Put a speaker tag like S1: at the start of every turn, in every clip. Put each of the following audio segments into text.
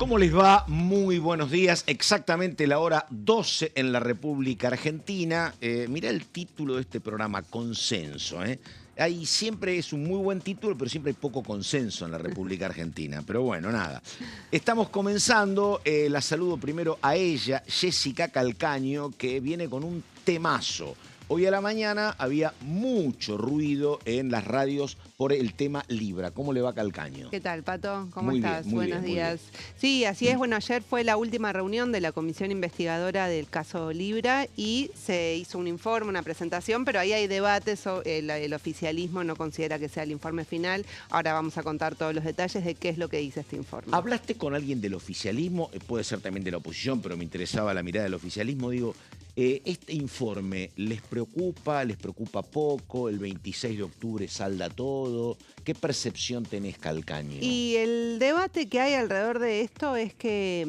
S1: ¿Cómo les va? Muy buenos días. Exactamente la hora 12 en la República Argentina. Mirá el título de este programa, Consenso. Ahí siempre es un muy buen título, pero siempre hay poco consenso en la República Argentina. Pero bueno, nada. Estamos comenzando. La saludo primero a ella, Jessica Calcaño, que viene con un temazo. Hoy a la mañana había mucho ruido en las radios por el tema Libra. ¿Cómo le va, Calcaño?
S2: ¿Qué tal, Pato? ¿Cómo
S1: Muy
S2: estás?
S1: bien, muy
S2: Buenos
S1: bien,
S2: días. Sí, así es. Bueno, ayer fue la última reunión de la comisión investigadora del caso Libra y se hizo un informe, una presentación, pero ahí hay debates. El oficialismo no considera que sea el informe final. Ahora vamos a contar todos los detalles de qué es lo que dice este informe.
S1: ¿Hablaste con alguien del oficialismo? Puede ser también de la oposición, pero me interesaba la mirada del oficialismo. Digo, ¿este informe les preocupa poco? ¿El 26 de octubre salda todo? ¿Qué percepción tenés, Calcaño?
S2: Y el debate que hay alrededor de esto es que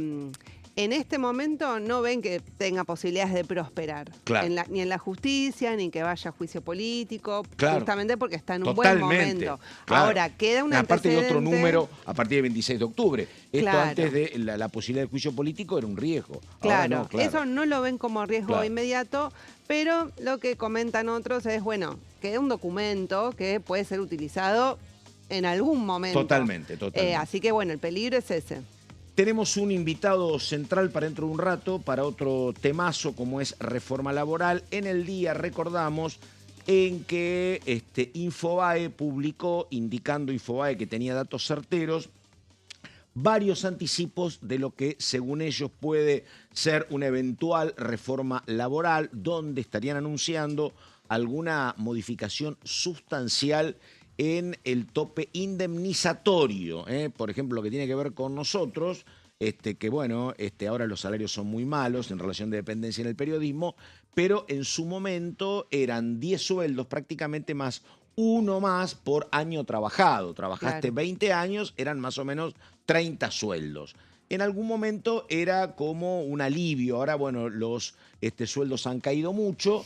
S2: en este momento no ven que tenga posibilidades de prosperar.
S1: Claro.
S2: Ni en la justicia, ni que vaya a juicio político,
S1: Claro.
S2: Justamente porque está en un
S1: Totalmente,
S2: buen momento.
S1: Claro.
S2: Ahora, queda un
S1: Aparte de otro
S2: antecedente.
S1: número, a partir del 26 de octubre. Esto
S2: Claro.
S1: antes de la posibilidad de juicio político era un riesgo.
S2: Claro,
S1: Ahora no, claro.
S2: Eso no lo ven como riesgo
S1: Claro.
S2: inmediato, pero lo que comentan otros es, bueno, queda un documento que puede ser utilizado en algún momento.
S1: Totalmente.
S2: Así que bueno, el peligro es ese.
S1: Tenemos un invitado central para dentro de un rato, para otro temazo como es reforma laboral. En el día recordamos en que Infobae publicó, indicando Infobae que tenía datos certeros, varios anticipos de lo que, según ellos, puede ser una eventual reforma laboral, donde estarían anunciando alguna modificación sustancial en el tope indemnizatorio, por ejemplo, lo que tiene que ver con nosotros, que bueno, ahora los salarios son muy malos en relación de dependencia en el periodismo, pero en su momento eran 10 sueldos prácticamente más uno más por año trabajado. Trabajaste
S2: Claro.
S1: 20 años, eran más o menos 30 sueldos. En algún momento era como un alivio. Ahora, bueno, los sueldos han caído mucho,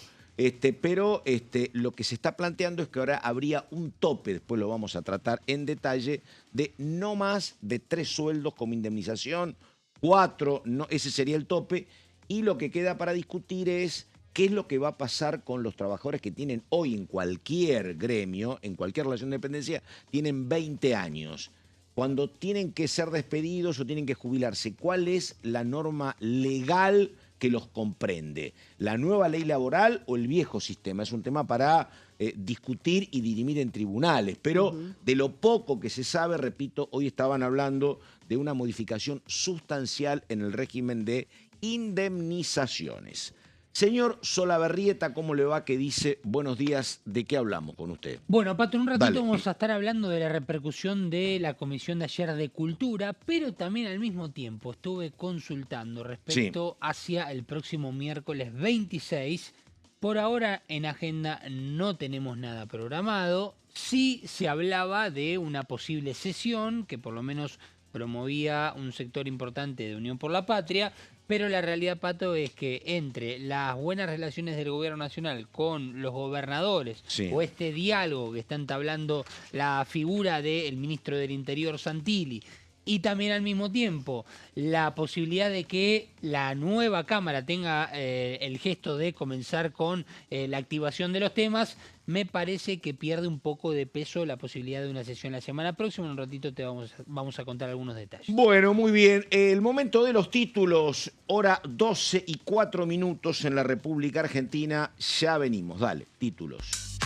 S1: pero lo que se está planteando es que ahora habría un tope, después lo vamos a tratar en detalle, de no más de 3 sueldos como indemnización, 4, no, ese sería el tope. Y lo que queda para discutir es qué es lo que va a pasar con los trabajadores que tienen hoy en cualquier gremio, en cualquier relación de dependencia, tienen 20 años. Cuando tienen que ser despedidos o tienen que jubilarse, ¿cuál es la norma legal que los comprende? ¿La nueva ley laboral o el viejo sistema? Es un tema para discutir y dirimir en tribunales, pero de lo poco que se sabe, repito, hoy estaban hablando de una modificación sustancial en el régimen de indemnizaciones. Señor Solabarrieta, ¿cómo le va? ¿Qué dice? Buenos días. ¿De qué hablamos con usted?
S3: Bueno, Pato, en un ratito
S1: Dale.
S3: vamos a estar hablando de la repercusión de la comisión de ayer de Cultura, pero también al mismo tiempo estuve consultando respecto hacia el próximo miércoles 26. Por ahora en agenda no tenemos nada programado. Sí se hablaba de una posible sesión que por lo menos promovía un sector importante de Unión por la Patria, pero la realidad, Pato, es que entre las buenas relaciones del gobierno nacional con los gobernadores, o este diálogo que está entablando la figura del ministro del Interior, Santilli, y también al mismo tiempo la posibilidad de que la nueva Cámara tenga el gesto de comenzar con la activación de los temas, me parece que pierde un poco de peso la posibilidad de una sesión la semana próxima. En un ratito te vamos a contar algunos detalles.
S1: Bueno, muy bien. El momento de los títulos, hora 12 y 4 minutos en la República Argentina. Ya venimos, dale, títulos.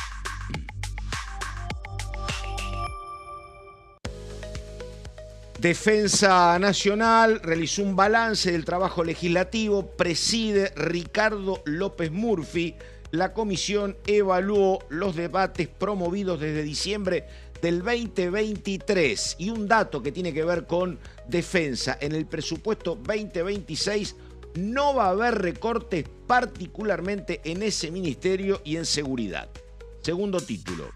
S1: Defensa Nacional realizó un balance del trabajo legislativo, preside Ricardo López Murphy. La comisión evaluó los debates promovidos desde diciembre del 2023. Y un dato que tiene que ver con defensa. En el presupuesto 2026 no va a haber recortes, particularmente en ese ministerio y en seguridad. Segundo título.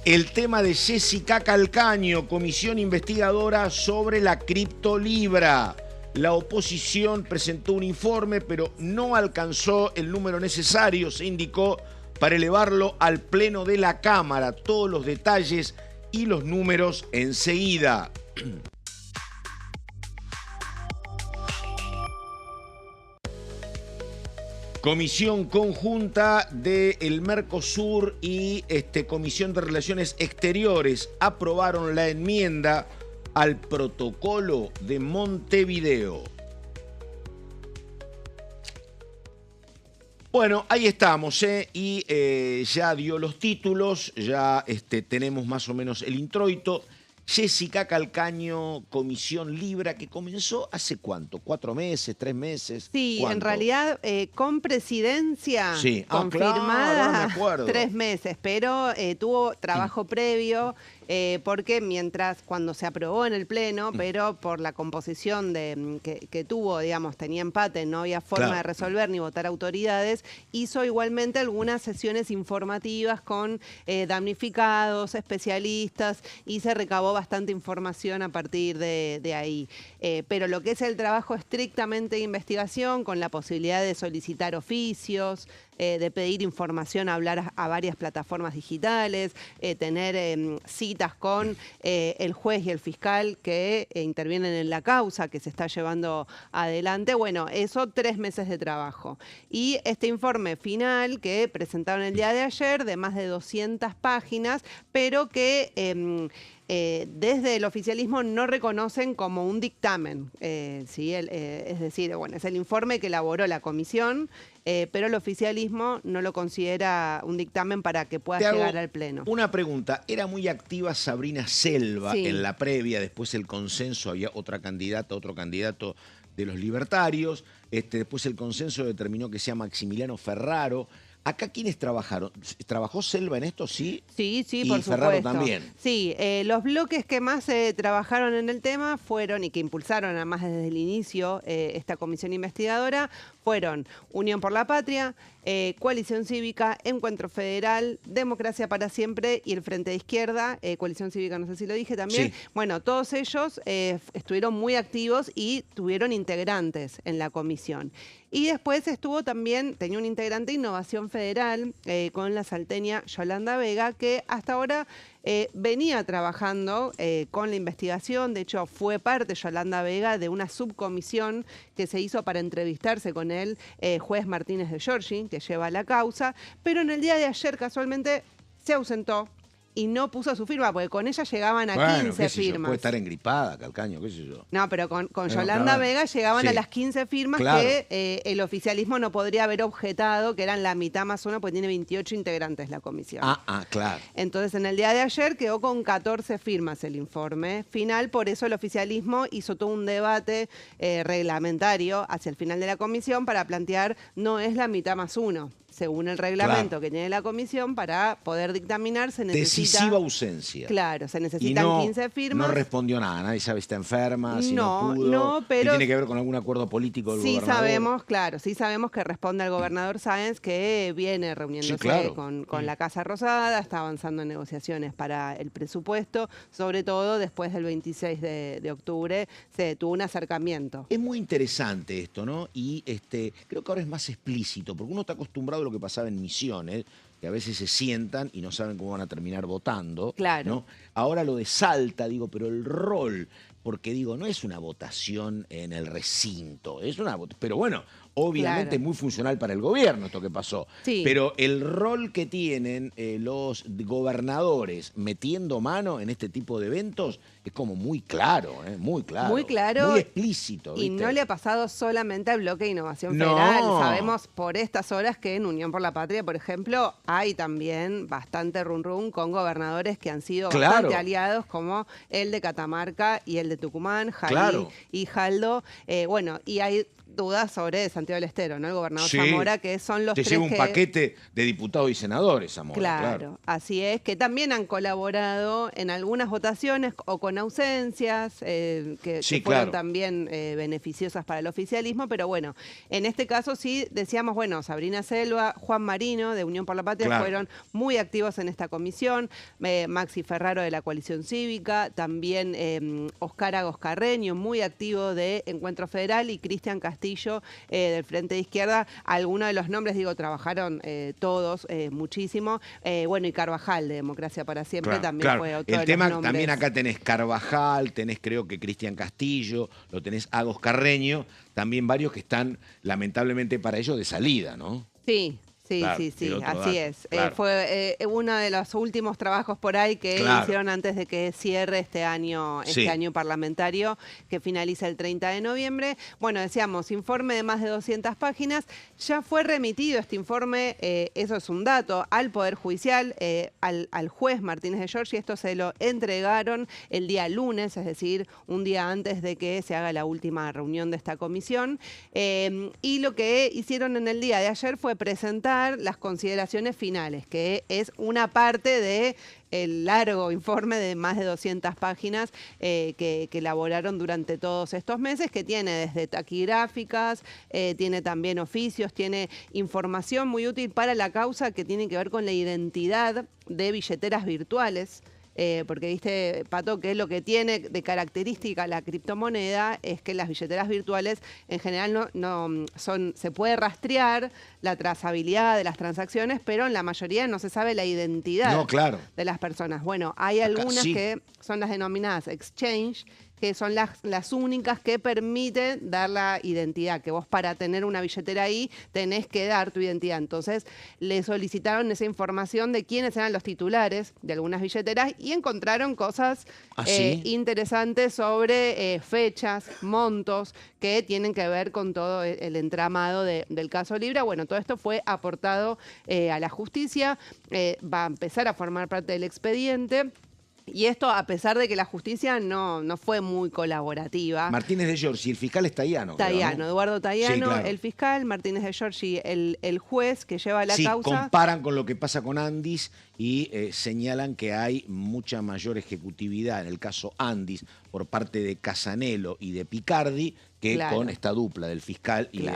S1: El tema de Jessica Calcaño, comisión investigadora sobre la criptolibra. La oposición presentó un informe, pero no alcanzó el número necesario, se indicó, para elevarlo al Pleno de la Cámara. Todos los detalles y los números enseguida. Comisión conjunta del Mercosur y Comisión de Relaciones Exteriores aprobaron la enmienda al protocolo de Montevideo. Bueno, ahí estamos, y ya dio los títulos, ya tenemos más o menos el introito. Jessica Calcaño, Comisión Libra, que comenzó ¿hace cuánto? ¿4 meses? ¿3 meses?
S2: Sí,
S1: ¿Cuánto?
S2: en realidad con presidencia
S1: sí.
S2: confirmada
S1: Claro, me acuerdo.
S2: 3 meses, pero tuvo trabajo previo porque cuando se aprobó en el Pleno, pero por la composición que tuvo, digamos, tenía empate, no había forma de resolver ni votar autoridades, hizo igualmente algunas sesiones informativas con damnificados, especialistas, y se recabó bastante información a partir de ahí. Pero lo que es el trabajo estrictamente de investigación, con la posibilidad de solicitar oficios, de pedir información, hablar a varias plataformas digitales, tener citas con el juez y el fiscal que intervienen en la causa que se está llevando adelante. Bueno, eso 3 meses de trabajo. Y este informe final que presentaron el día de ayer, de más de 200 páginas, pero que desde el oficialismo no reconocen como un dictamen. ¿Sí? Es decir, bueno, es el informe que elaboró la comisión, pero el oficialismo no lo considera un dictamen para que pueda llegar al Pleno.
S1: Una pregunta, era muy activa Sabrina Selva en la previa, después el consenso, había otra candidata, otro candidato de los libertarios, después el consenso determinó que sea Maximiliano Ferraro. ¿Acá quiénes trabajaron? ¿Trabajó Selva en esto? Sí.
S2: Sí,
S1: y
S2: por
S1: Ferraro
S2: supuesto.
S1: También.
S2: Sí, los bloques que más trabajaron en el tema fueron, y que impulsaron además desde el inicio esta comisión investigadora, fueron Unión por la Patria, Coalición Cívica, Encuentro Federal, Democracia para Siempre y el Frente de Izquierda. Coalición Cívica, no sé si lo dije también.
S1: Sí.
S2: Bueno, todos ellos estuvieron muy activos y tuvieron integrantes en la comisión. Y después estuvo también, tenía un integrante de Innovación Federal con la salteña Yolanda Vega, que hasta ahora venía trabajando con la investigación. De hecho, fue parte Yolanda Vega de una subcomisión que se hizo para entrevistarse con el juez Martínez de Giorgi, que lleva la causa, pero en el día de ayer casualmente se ausentó y no puso su firma, porque con ella llegaban a 15 firmas.
S1: Puede estar engripada, Calcaño, qué sé yo.
S2: No, pero con Yolanda Vega llegaban a las 15 firmas que el oficialismo no podría haber objetado, que eran la mitad más uno, porque tiene 28 integrantes la comisión.
S1: Claro.
S2: Entonces, en el día de ayer quedó con 14 firmas el informe final, por eso el oficialismo hizo todo un debate reglamentario hacia el final de la comisión para plantear, no es la mitad más uno. Según el reglamento que tiene la comisión, para poder dictaminar se necesita...
S1: Decisiva ausencia.
S2: Claro, se necesitan 15 firmas.
S1: No respondió nada, nadie sabe si está enferma, si no pudo.
S2: No, pero...
S1: ¿Y tiene que ver con algún acuerdo político del gobernador?
S2: Sí sabemos que responde al gobernador Sáenz, que viene reuniéndose con la Casa Rosada, está avanzando en negociaciones para el presupuesto, sobre todo después del 26 de octubre se tuvo un acercamiento.
S1: Es muy interesante esto, ¿no? Y creo que ahora es más explícito, porque uno está acostumbrado a lo que pasaba en Misiones, que a veces se sientan y no saben cómo van a terminar votando.
S2: Claro.
S1: ¿No? Ahora lo de Salta, digo, pero el rol, porque digo, no es una votación en el recinto, es una pero bueno, obviamente es muy funcional para el gobierno esto que pasó.
S2: Sí.
S1: Pero el rol que tienen los gobernadores metiendo mano en este tipo de eventos es como muy claro, muy claro.
S2: Muy claro.
S1: Muy explícito. ¿Viste?
S2: Y no le ha pasado solamente al bloque de Innovación Federal. Sabemos por estas horas que en Unión por la Patria, por ejemplo, hay también bastante run con gobernadores que han sido bastante aliados, como el de Catamarca y el de Tucumán, Jalí y Jaldo. Bueno, y hay dudas sobre Santiago del Estero, ¿no? El gobernador Zamora, que son los tres que...
S1: lleva un paquete de diputados y senadores, Zamora.
S2: Claro, así es, que también han colaborado en algunas votaciones o con ausencias, que fueron también beneficiosas para el oficialismo, pero bueno, en este caso sí decíamos, bueno, Sabrina Selva, Juan Marino de Unión por la Patria fueron muy activos en esta comisión, Maxi Ferraro de la Coalición Cívica, también Oscar Agos Carreño, muy activo de Encuentro Federal, y Cristian Castillo Castillo del Frente de Izquierda. Algunos de los nombres, digo, trabajaron todos muchísimo. Bueno, y Carvajal de Democracia para Siempre también fue otro
S1: El
S2: de
S1: tema,
S2: los nombres.
S1: también acá tenés Carvajal, tenés creo que Cristian Castillo, lo tenés Agos Carreño, también varios que están lamentablemente para ellos de salida, ¿no?
S2: Sí. Sí,
S1: Claro,
S2: sí,
S1: el otro
S2: así
S1: dato,
S2: es.
S1: claro.
S2: Fue uno de los últimos trabajos por ahí que hicieron antes de que cierre este año parlamentario, que finaliza el 30 de noviembre. Bueno, decíamos, informe de más de 200 páginas. Ya fue remitido este informe, eso es un dato, al Poder Judicial, al juez Martínez de Giorgi. Esto se lo entregaron el día lunes, es decir, un día antes de que se haga la última reunión de esta comisión. Y lo que hicieron en el día de ayer fue presentar las consideraciones finales, que es una parte de el largo informe de más de 200 páginas que elaboraron durante todos estos meses, que tiene desde taquigráficas, tiene también oficios, tiene información muy útil para la causa que tiene que ver con la identidad de billeteras virtuales. Porque viste, Pato, que lo que tiene de característica la criptomoneda es que las billeteras virtuales en general se puede rastrear la trazabilidad de las transacciones, pero en la mayoría no se sabe la identidad de las personas. Bueno, hay algunas que son las denominadas exchange, que son las únicas que permiten dar la identidad, que vos para tener una billetera ahí tenés que dar tu identidad. Entonces le solicitaron esa información de quiénes eran los titulares de algunas billeteras y encontraron cosas interesantes sobre fechas, montos, que tienen que ver con todo el entramado del caso Libra. Bueno, todo esto fue aportado a la justicia, va a empezar a formar parte del expediente. Y esto a pesar de que la justicia no fue muy colaborativa.
S1: Martínez de Giorgi, el fiscal es Taiano.
S2: Taiano, ¿no? Eduardo Taiano, el fiscal, Martínez de Giorgi, el juez que lleva la causa.
S1: Comparan con lo que pasa con Andis y señalan que hay mucha mayor ejecutividad en el caso Andis por parte de Casanello y de Picardi que con esta dupla del fiscal y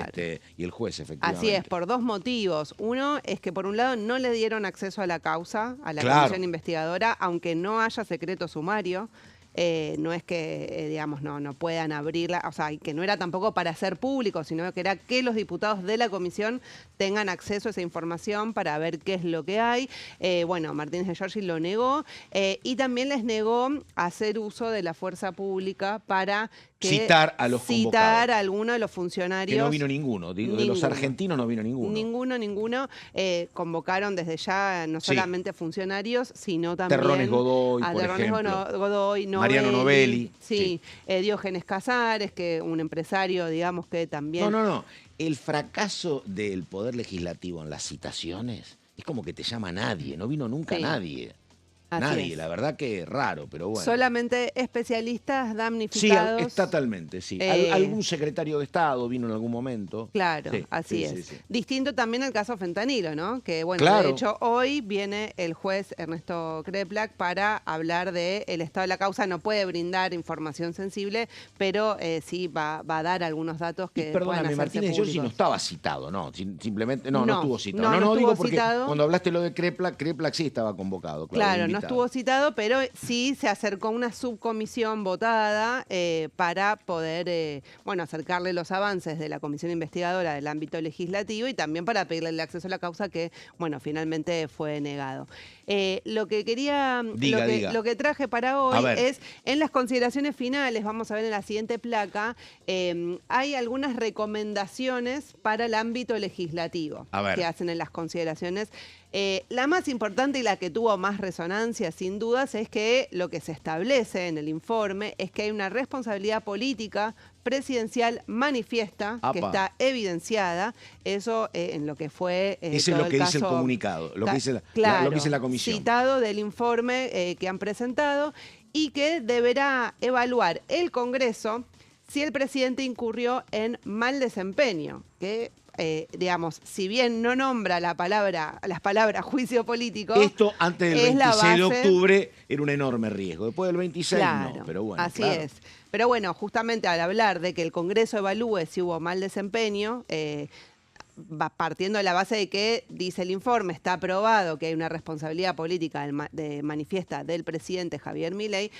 S1: el juez, efectivamente.
S2: Así es, por dos motivos. Uno es que por un lado no le dieron acceso a la causa, a la comisión investigadora, aunque no haya secreto sumario. No es que, digamos, no puedan abrirla, o sea, que no era tampoco para hacer público, sino que era que los diputados de la comisión tengan acceso a esa información para ver qué es lo que hay. Bueno, Martínez de Giorgi lo negó y también les negó hacer uso de la fuerza pública para
S1: citar a
S2: alguno de los funcionarios.
S1: Que no vino ninguno. De los argentinos no vino ninguno.
S2: Ninguno. Convocaron desde ya no solamente funcionarios, sino también
S1: Terrones Godoy,
S2: a
S1: por
S2: ejemplo. Godoy,
S1: Mariano Novelli.
S2: Diógenes Casares, que un empresario, digamos, que también...
S1: No. El fracaso del Poder Legislativo en las citaciones es como que te llama nadie. No vino nunca nadie. Nadie, la verdad que raro, pero bueno.
S2: Solamente especialistas damnificados.
S1: Sí, estatalmente, sí. Algún secretario de Estado vino en algún momento.
S2: Claro, así es. Sí. Distinto también al caso Fentanilo, ¿no? Que bueno, de hecho hoy viene el juez Ernesto Kreplak para hablar del estado de la causa. No puede brindar información sensible, pero sí va a dar algunos datos que puedan hacerse
S1: Martínez de Giorgi no estaba citado, ¿no? Simplemente, no estuvo citado.
S2: No
S1: digo
S2: estuvo
S1: porque
S2: citado.
S1: Cuando hablaste lo de Kreplak sí estaba convocado.
S2: Claro, no estuvo citado, pero sí se acercó una subcomisión votada para poder, acercarle los avances de la comisión investigadora del ámbito legislativo y también para pedirle el acceso a la causa que, finalmente fue negado. Lo que quería, lo que traje para hoy es, en las consideraciones finales, vamos a ver en la siguiente placa, hay algunas recomendaciones para el ámbito legislativo que hacen en las consideraciones. La más importante y la que tuvo más resonancia, sin dudas, es que lo que se establece en el informe es que hay una responsabilidad política presidencial manifiesta que está evidenciada. Eso en lo que fue
S1: eso es lo que dice el comunicado, lo que dice la comisión.
S2: Citado del informe que han presentado y que deberá evaluar el Congreso si el presidente incurrió en mal desempeño, que si bien no nombra las palabras juicio político.
S1: Esto antes del 26 de octubre era un enorme riesgo. Después del 26 no, pero bueno.
S2: Así es. Pero bueno, justamente al hablar de que el Congreso evalúe si hubo mal desempeño, partiendo de la base de que, dice el informe, está aprobado que hay una responsabilidad política manifiesta del presidente Javier Milei,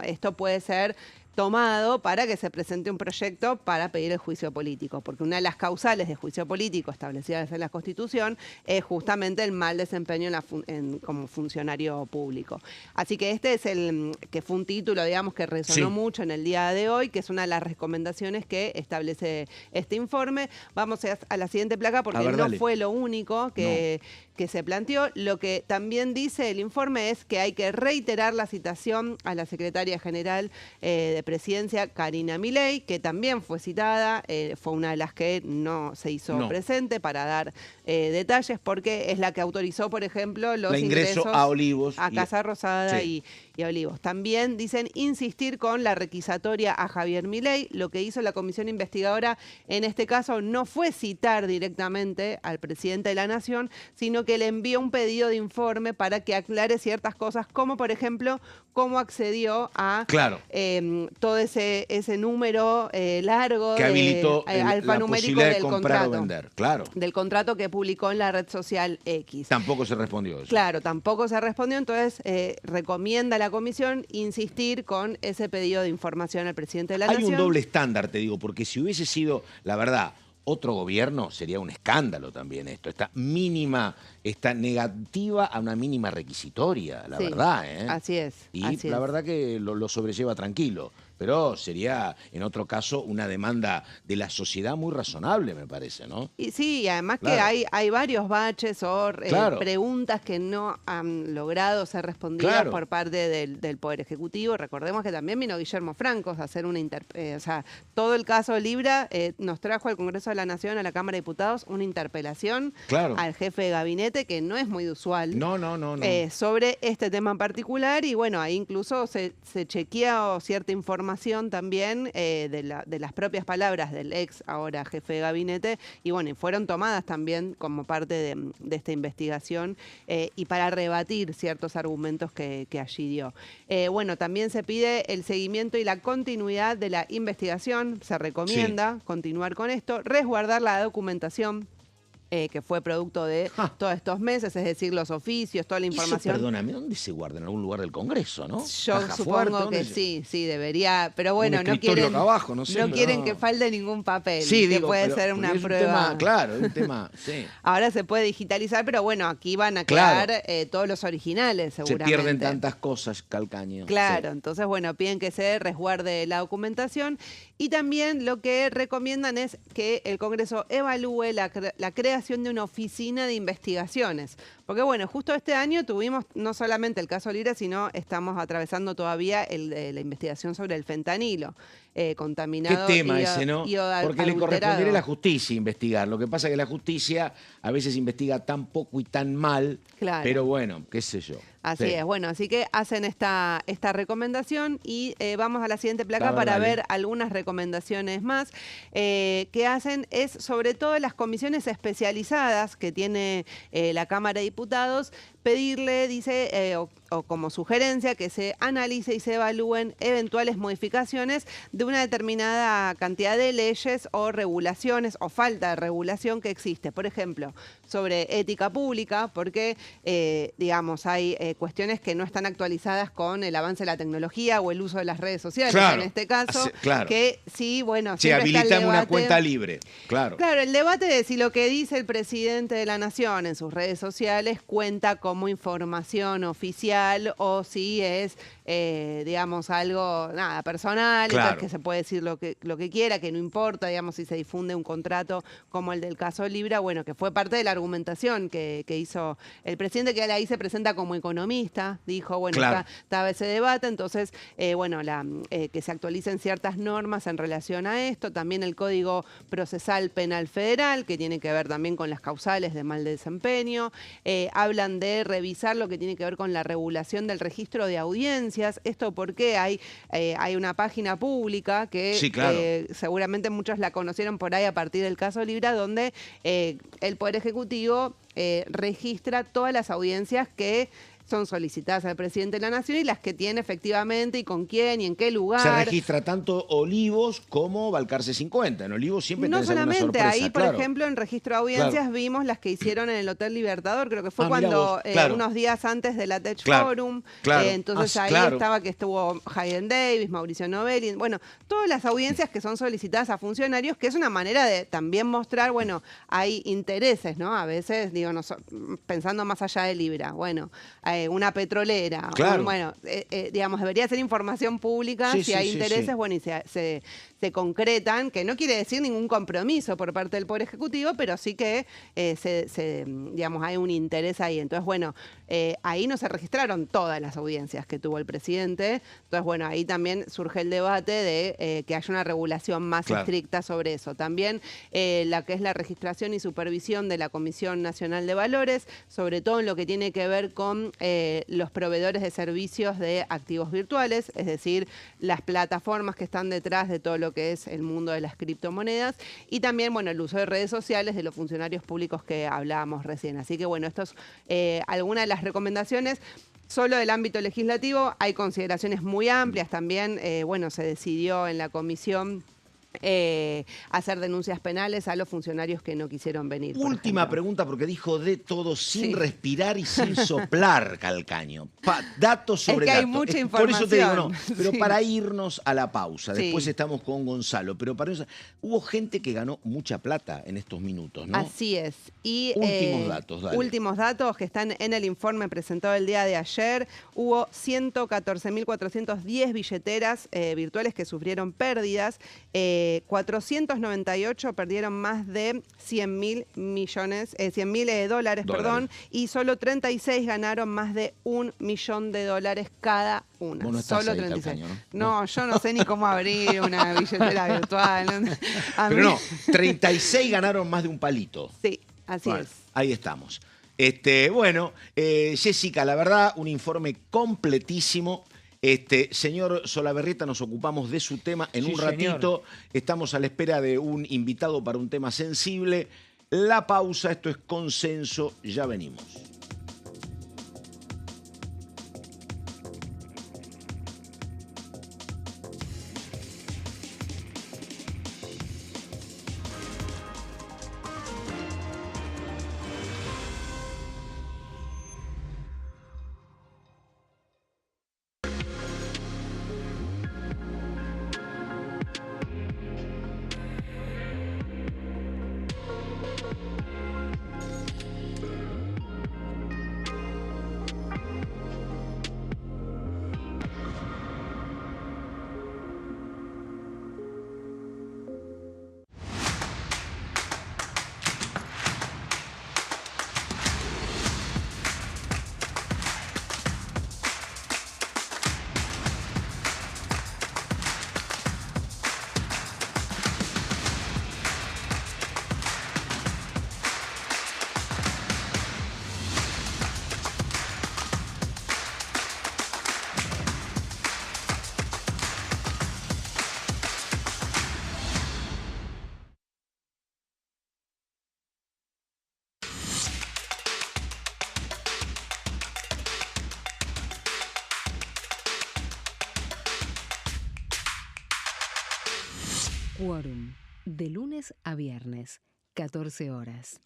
S2: esto puede ser tomado para que se presente un proyecto para pedir el juicio político, porque una de las causales de juicio político establecidas en la Constitución es justamente el mal desempeño como funcionario público. Así que este es que fue un título, digamos, que resonó mucho en el día de hoy, que es una de las recomendaciones que establece este informe. Vamos a la siguiente placa porque no fue lo único que se planteó. Lo que también dice el informe es que hay que reiterar la citación a la secretaria general de Presidencia, Karina Milei, que también fue citada, fue una de las que no se hizo presente para dar detalles, porque es la que autorizó, por ejemplo, los ingresos
S1: a Olivos,
S2: a Casa Rosada y a Olivos. También dicen insistir con la requisatoria a Javier Milei. Lo que hizo la comisión investigadora en este caso no fue citar directamente al presidente de la Nación, sino que le envió un pedido de informe para que aclare ciertas cosas, como por ejemplo cómo accedió a todo ese número largo
S1: que habilitó
S2: alfanumérico del contrato,
S1: vender,
S2: del contrato que publicó en la red social X.
S1: Tampoco se respondió eso.
S2: Claro, tampoco se respondió, entonces recomienda a la comisión insistir con ese pedido de información al presidente de la Nación.
S1: Hay un doble estándar, te digo, porque si hubiese sido, la verdad, otro gobierno, sería un escándalo también esto. Esta negativa a una mínima requisitoria, la verdad.
S2: Así es.
S1: Y la verdad que lo sobrelleva tranquilo. Pero sería, en otro caso, una demanda de la sociedad muy razonable, me parece, ¿no?
S2: Y sí, y además que hay varios baches o preguntas que no han logrado ser respondidas por parte del Poder Ejecutivo. Recordemos que también vino Guillermo Francos a hacer o sea, todo el caso Libra nos trajo al Congreso de la Nación, a la Cámara de Diputados, una interpelación al jefe de gabinete, que no es muy usual.
S1: No.
S2: Sobre este tema en particular, y bueno, ahí incluso se chequeó cierta información también de las propias palabras del ex ahora jefe de gabinete, y bueno, y fueron tomadas también como parte de esta investigación y para rebatir ciertos argumentos que allí dio. Bueno, también se pide el seguimiento y la continuidad de la investigación, se recomienda continuar con esto, resguardar la documentación que fue producto de todos estos meses, es decir, los oficios, toda la información.
S1: Perdóname, ¿dónde se guarda? En algún lugar del Congreso, ¿no?
S2: Yo supongo que sí, debería, pero bueno, no quieren,
S1: abajo, no
S2: quieren que falte ningún papel,
S1: puede
S2: ser una
S1: prueba. Es un tema,
S2: Ahora se puede digitalizar, pero bueno, aquí van a quedar todos los originales, seguramente.
S1: Se pierden tantas cosas, Calcaño.
S2: Claro, entonces bueno, piden que se resguarde la documentación, y también lo que recomiendan es que el Congreso evalúe la creación de una oficina de investigaciones. Porque bueno, justo este año tuvimos no solamente el caso Libra, sino estamos atravesando todavía la investigación sobre el fentanilo contaminado.
S1: ¿Qué tema ese, no? Porque le correspondería a la justicia investigar. Lo que pasa es que la justicia a veces investiga tan poco y tan mal, pero bueno, qué sé yo.
S2: Así es, bueno, así que hacen esta recomendación, y vamos a la siguiente placa para ver algunas recomendaciones más que hacen, es sobre todo las comisiones especializadas que tiene la Cámara de Diputados, pedirle, dice, o como sugerencia, que se analice y se evalúen eventuales modificaciones de una determinada cantidad de leyes o regulaciones o falta de regulación que existe. Por ejemplo, sobre ética pública, porque, digamos, hay cuestiones que no están actualizadas con el avance de la tecnología o el uso de las redes sociales, en este caso, que sí, bueno,
S1: si habilitamos una cuenta libre,
S2: Claro, el debate de si lo que dice el presidente de la Nación en sus redes sociales cuenta como información oficial o si es, digamos, algo personal, entonces que se puede decir lo que quiera, que no importa, digamos, si se difunde un contrato como el del caso Libra, bueno, que fue parte de la argumentación que hizo el presidente, que ahí se presenta como economista, dijo, bueno, estaba ese debate, entonces, bueno, que se actualicen ciertas normas en relación a esto, también el Código Procesal Penal Federal, que tiene que ver también con las causales de mal desempeño, hablan de revisar lo que tiene que ver con la regulación del registro de audiencias, esto porque hay una página pública que seguramente muchos la conocieron por ahí a partir del caso Libra, donde el Poder Ejecutivo registra todas las audiencias que son solicitadas al presidente de la Nación y las que tiene efectivamente y con quién y en qué lugar.
S1: Se registra tanto Olivos como Balcarce 50. En Olivos siempre
S2: No
S1: tenés alguna
S2: solamente,
S1: sorpresa,
S2: ahí por
S1: claro.
S2: ejemplo en registro de audiencias
S1: Claro.
S2: vimos las que hicieron en el Hotel Libertador, creo que fue
S1: Mirá
S2: cuando
S1: vos, claro.
S2: unos días antes de la Tech
S1: Claro,
S2: Forum,
S1: claro.
S2: entonces ahí
S1: Claro.
S2: estaba que estuvo Hayden Davis, Mauricio Novelli, bueno, todas las audiencias que son solicitadas a funcionarios, que es una manera de también mostrar, bueno, hay intereses, ¿no? A veces, digo, pensando más allá de Libra, bueno, una petrolera,
S1: Claro.
S2: bueno, digamos, debería ser información pública
S1: Sí,
S2: si
S1: sí,
S2: hay
S1: sí,
S2: intereses,
S1: sí.
S2: bueno, y se concretan, que no quiere decir ningún compromiso por parte del Poder Ejecutivo, pero sí que digamos, hay un interés ahí. Entonces, bueno, ahí no se registraron todas las audiencias que tuvo el presidente. Entonces, bueno, ahí también surge el debate de que haya una regulación más estricta sobre eso. También la que es la registración y supervisión de la Comisión Nacional de Valores, sobre todo en lo que tiene que ver con los proveedores de servicios de activos virtuales, es decir, las plataformas que están detrás de todo lo que es el mundo de las criptomonedas y también, bueno, el uso de redes sociales de los funcionarios públicos que hablábamos recién. Así que, bueno, esto es algunas de las recomendaciones. Solo del ámbito legislativo hay consideraciones muy amplias también. Bueno, se decidió en la comisión hacer denuncias penales a los funcionarios que no quisieron venir.
S1: Última pregunta, porque dijo de todo sin respirar y sin soplar, Calcaño. Datos sobre
S2: es que
S1: datos.
S2: hay mucha
S1: Por eso te digo, no.
S2: información.
S1: Pero
S2: Sí.
S1: para irnos a la pausa,
S2: Sí.
S1: después estamos con Gonzalo, pero para eso, hubo gente que ganó mucha plata en estos minutos, ¿no?
S2: Así es. Y,
S1: Últimos datos, dale.
S2: Últimos datos que están en el informe presentado el día de ayer. Hubo 114.410 billeteras virtuales que sufrieron pérdidas. 498 perdieron más de 100.000 dólares, perdón, y solo 36 ganaron más de $1 millón cada una.
S1: Vos no estás
S2: Solo
S1: ahí,
S2: 36.
S1: Calcaño,
S2: No, yo no sé ni cómo abrir una billetera virtual.
S1: Pero no, 36 ganaron más de un palito.
S2: Sí, así
S1: Bueno,
S2: es.
S1: ahí estamos. Bueno, Jessica, la verdad, un informe completísimo. Señor Solaberrieta, nos ocupamos de su tema en un ratito. Estamos a la espera de un invitado para un tema sensible. La pausa, esto es Consenso, ya venimos.
S4: Quórum, de lunes a viernes, 14 horas.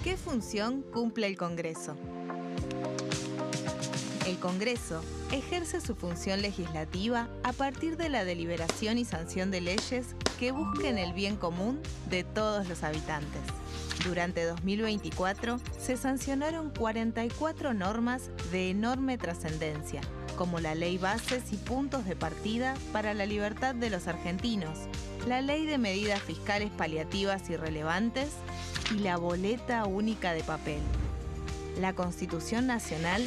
S5: ¿Qué función cumple el Congreso? El Congreso ejerce su función legislativa a partir de la deliberación y sanción de leyes que busquen el bien común de todos los habitantes. Durante 2024 se sancionaron 44 normas de enorme trascendencia, como la Ley Bases y Puntos de Partida para la Libertad de los Argentinos, la Ley de Medidas Fiscales Paliativas y Relevantes y la Boleta Única de Papel. La Constitución Nacional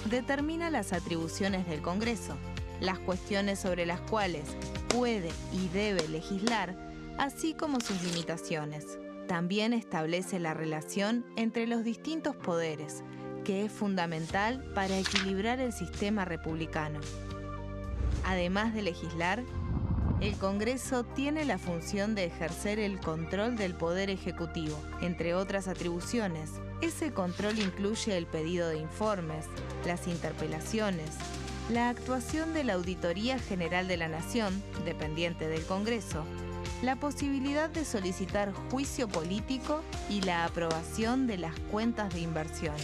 S5: determina las atribuciones del Congreso, las cuestiones sobre las cuales puede y debe legislar, así como sus limitaciones. También establece la relación entre los distintos poderes, que es fundamental para equilibrar el sistema republicano. Además de legislar, el Congreso tiene la función de ejercer el control del Poder Ejecutivo. Entre otras atribuciones, Ese control incluye el pedido de informes, las interpelaciones, la actuación de la Auditoría General de la Nación, dependiente del Congreso, la posibilidad de solicitar juicio político y la aprobación de las cuentas de inversión.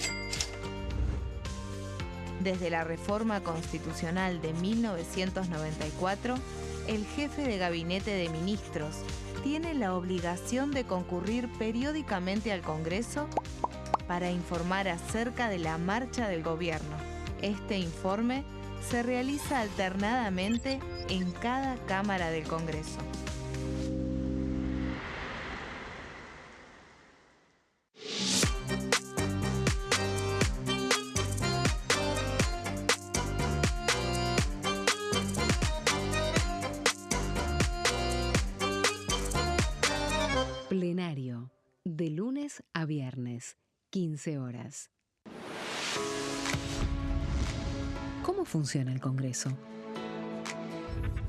S5: Desde la reforma constitucional de 1994, el jefe de gabinete de ministros tiene la obligación de concurrir periódicamente al Congreso para informar acerca de la marcha del gobierno. Este informe se realiza alternadamente en cada Cámara del Congreso.
S4: Plenario, de lunes a viernes, 15 horas. ¿Cómo funciona el Congreso?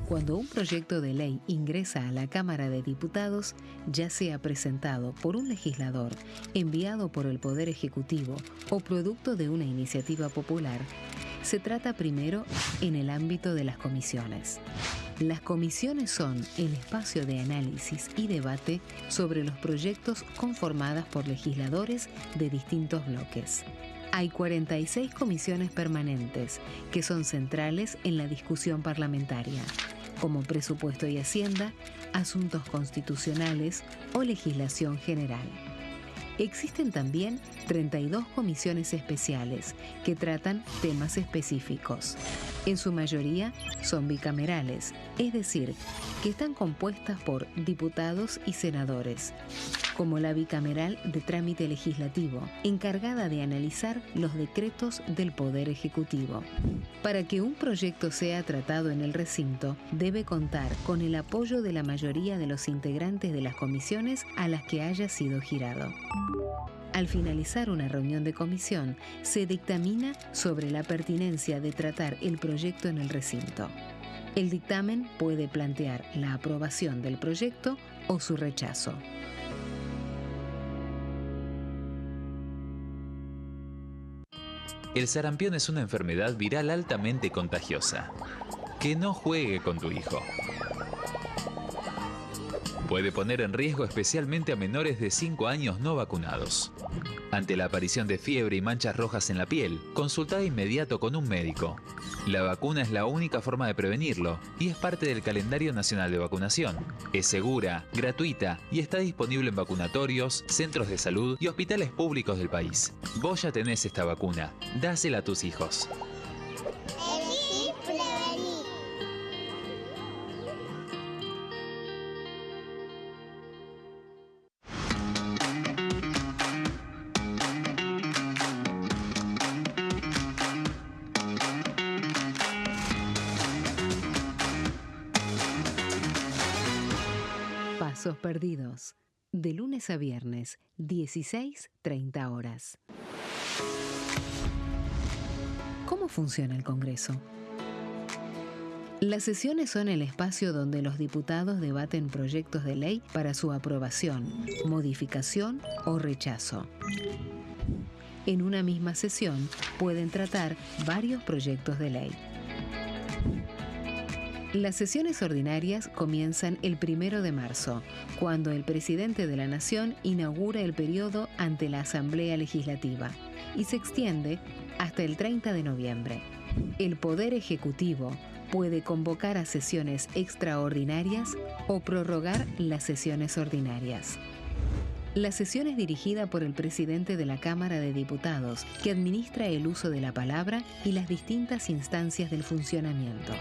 S4: Cuando un proyecto de ley ingresa a la Cámara de Diputados, ya sea presentado por un legislador, enviado por el Poder Ejecutivo o producto de una iniciativa popular, se trata primero en el ámbito de las comisiones. Las comisiones son el espacio de análisis y debate sobre los proyectos conformadas por legisladores de distintos bloques. Hay 46 comisiones permanentes que son centrales en la discusión parlamentaria, como Presupuesto y Hacienda, Asuntos Constitucionales o Legislación General. Existen también 32 comisiones especiales que tratan temas específicos. En su mayoría son bicamerales, es decir, que están compuestas por diputados y senadores, como la bicameral de trámite legislativo, encargada de analizar los decretos del Poder Ejecutivo. Para que un proyecto sea tratado en el recinto, debe contar con el apoyo de la mayoría de los integrantes de las comisiones a las que haya sido girado. Al finalizar una reunión de comisión, se dictamina sobre la pertinencia de tratar el proyecto en el recinto. El dictamen puede plantear la aprobación del proyecto o su rechazo.
S6: El sarampión es una enfermedad viral altamente contagiosa. Que no juegue con tu hijo. Puede poner en riesgo especialmente a menores de 5 años no vacunados. Ante la aparición de fiebre y manchas rojas en la piel, consulta de inmediato con un médico. La vacuna es la única forma de prevenirlo y es parte del calendario nacional de vacunación. Es segura, gratuita y está disponible en vacunatorios, centros de salud y hospitales públicos del país. Vos ya tenés esta vacuna. Dásela a tus hijos.
S4: Pasos perdidos. De lunes a viernes, 16:30 horas. ¿Cómo funciona el Congreso? Las sesiones son el espacio donde los diputados debaten proyectos de ley para su aprobación, modificación o rechazo. En una misma sesión pueden tratar varios proyectos de ley. Las sesiones ordinarias comienzan el 1 de marzo, cuando el presidente de la Nación inaugura el periodo ante la Asamblea Legislativa y se extiende hasta el 30 de noviembre. El Poder Ejecutivo puede convocar a sesiones extraordinarias o prorrogar las sesiones ordinarias. La sesión es dirigida por el presidente de la Cámara de Diputados, que administra el uso de la palabra y las distintas instancias del funcionamiento.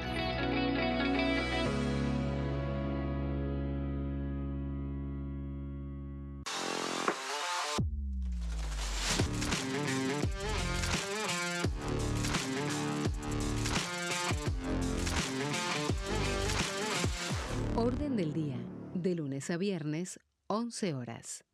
S4: Orden del día, de lunes a viernes, 11 horas.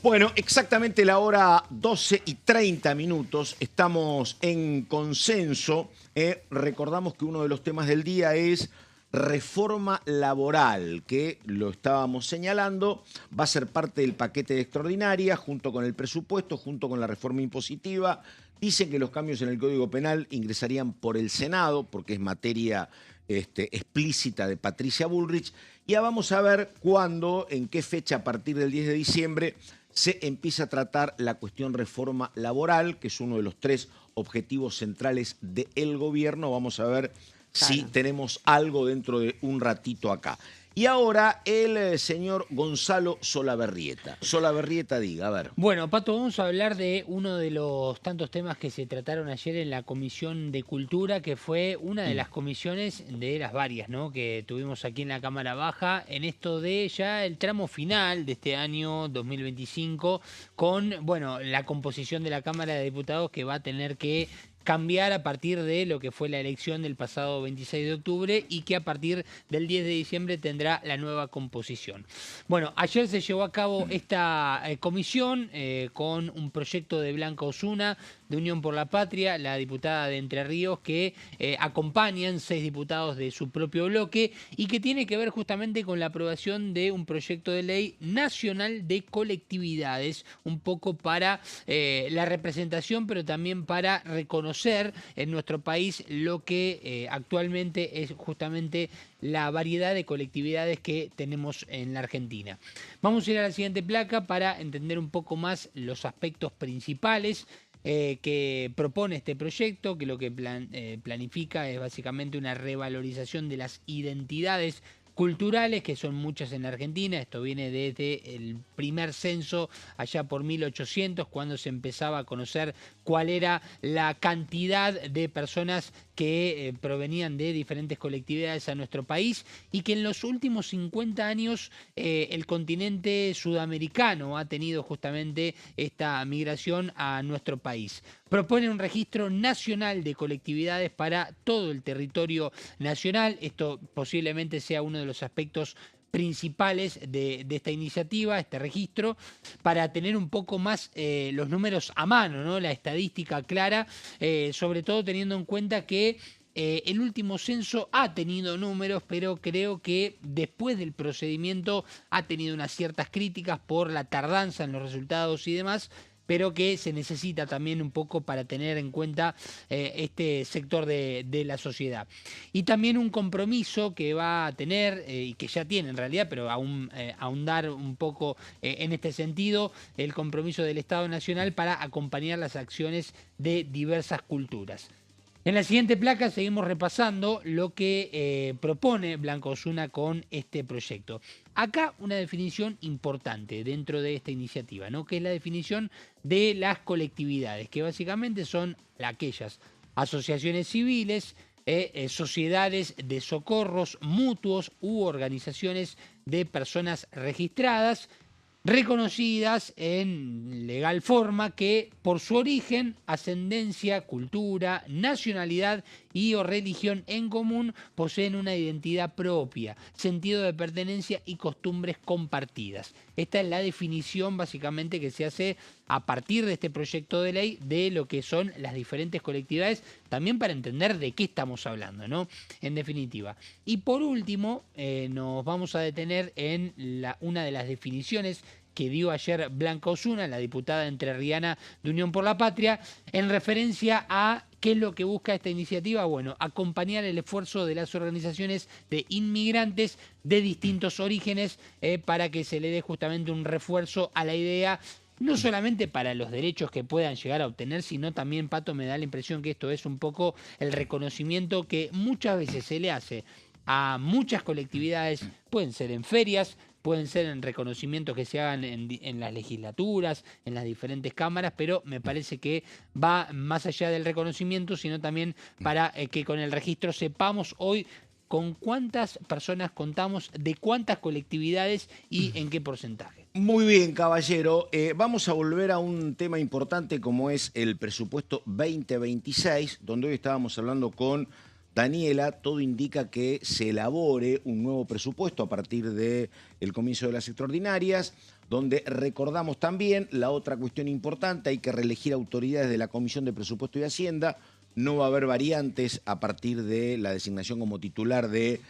S1: Bueno, exactamente la hora 12:30. Estamos en consenso. Recordamos que uno de los temas del día es reforma laboral, que lo estábamos señalando, va a ser parte del paquete de extraordinaria, junto con el presupuesto, junto con la reforma impositiva. Dicen que los cambios en el Código Penal ingresarían por el Senado, porque es materia explícita de Patricia Bullrich. Ya vamos a ver cuándo, en qué fecha, a partir del 10 de diciembre, se empieza a tratar la cuestión reforma laboral, que es uno de los 3 objetivos centrales del gobierno. Vamos a ver si tenemos algo dentro de un ratito acá. Y ahora el señor Gonzalo Solaberrieta. Solaberrieta, diga, a ver.
S3: Bueno, Pato, vamos a hablar de uno de los tantos temas que se trataron ayer en la Comisión de Cultura, que fue una de las comisiones de las varias, ¿no?, que tuvimos aquí en la Cámara Baja, en esto de ya el tramo final de este año 2025, con, bueno, la composición de la Cámara de Diputados, que va a tener que cambiar a partir de lo que fue la elección del pasado 26 de octubre y que a partir del 10 de diciembre tendrá la nueva composición. Bueno, ayer se llevó a cabo esta comisión con un proyecto de Blanca Osuna, de Unión por la Patria, la diputada de Entre Ríos, que acompañan 6 diputados de su propio bloque y que tiene que ver justamente con la aprobación de un proyecto de ley nacional de colectividades, un poco para la representación, pero también para reconocer en nuestro país lo que actualmente es justamente la variedad de colectividades que tenemos en la Argentina. Vamos a ir a la siguiente placa para entender un poco más los aspectos principales que propone este proyecto, que lo que planifica es básicamente una revalorización de las identidades culturales, que son muchas en la Argentina. Esto viene desde el primer censo allá por 1800, cuando se empezaba a conocer cuál era la cantidad de personas que provenían de diferentes colectividades a nuestro país, y que en los últimos 50 años el continente sudamericano ha tenido justamente esta migración a nuestro país. Propone un registro nacional de colectividades para todo el territorio nacional. Esto posiblemente sea uno de los aspectos principales de esta iniciativa, este registro, para tener un poco más los números a mano, ¿no?, la estadística clara, sobre todo teniendo en cuenta que el último censo ha tenido números, pero creo que después del procedimiento ha tenido unas ciertas críticas por la tardanza en los resultados y demás, pero que se necesita también un poco para tener en cuenta este sector de la sociedad. Y también un compromiso que va a tener, y que ya tiene en realidad, pero aún ahondar un poco en este sentido, el compromiso del Estado Nacional para acompañar las acciones de diversas culturas. En la siguiente placa seguimos repasando lo que propone Blanca Osuna con este proyecto. Acá una definición importante dentro de esta iniciativa, ¿no?, que es la definición de las colectividades, que básicamente son aquellas asociaciones civiles, sociedades de socorros mutuos u organizaciones de personas registradas, reconocidas en legal forma, que por su origen, ascendencia, cultura, nacionalidad y o religión en común poseen una identidad propia, sentido de pertenencia y costumbres compartidas. Esta es la definición básicamente que se hace a partir de este proyecto de ley de lo que son las diferentes colectividades, también para entender de qué estamos hablando, ¿no?, en definitiva. Y por último, nos vamos a detener en una de las definiciones que dio ayer Blanca Osuna, la diputada entrerriana de Unión por la Patria, en referencia a qué es lo que busca esta iniciativa. Bueno, acompañar el esfuerzo de las organizaciones de inmigrantes de distintos orígenes para que se le dé justamente un refuerzo a la idea, no solamente para los derechos que puedan llegar a obtener, sino también, Pato, me da la impresión que esto es un poco el reconocimiento que muchas veces se le hace a muchas colectividades, pueden ser en ferias, pueden ser en reconocimientos que se hagan en las legislaturas, en las diferentes cámaras, pero me parece que va más allá del reconocimiento, sino también para que con el registro sepamos hoy con cuántas personas contamos, de cuántas colectividades y en qué porcentaje.
S1: Muy bien, caballero. Vamos a volver a un tema importante como es el presupuesto 2026, donde hoy estábamos hablando con Daniela, todo indica que se elabore un nuevo presupuesto a partir del comienzo de las extraordinarias, donde recordamos también la otra cuestión importante, hay que reelegir autoridades de la Comisión de Presupuesto y Hacienda, no va a haber variantes a partir de la designación como titular de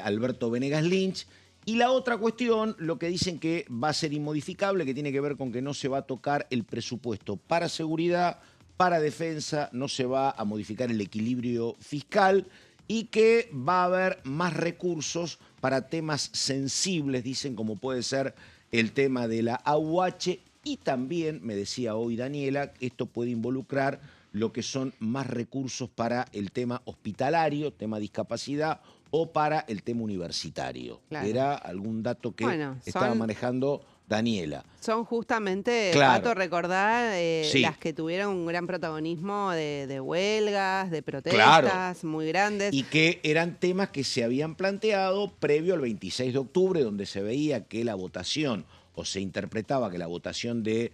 S1: Alberto Venegas Lynch. Y la otra cuestión, lo que dicen que va a ser inmodificable, que tiene que ver con que no se va a tocar el presupuesto para seguridad, para defensa, no se va a modificar el equilibrio fiscal y que va a haber más recursos para temas sensibles, dicen, como puede ser el tema de la AUH. Y también, me decía hoy Daniela, esto puede involucrar lo que son más recursos para el tema hospitalario, tema discapacidad, o para el tema universitario. Claro. Era algún dato que estaba manejando Daniela.
S2: Son justamente, Pato, recordar las que tuvieron un gran protagonismo de huelgas, de protestas muy grandes.
S1: Y que eran temas que se habían planteado previo al 26 de octubre, donde se veía que la votación, o se interpretaba que la votación de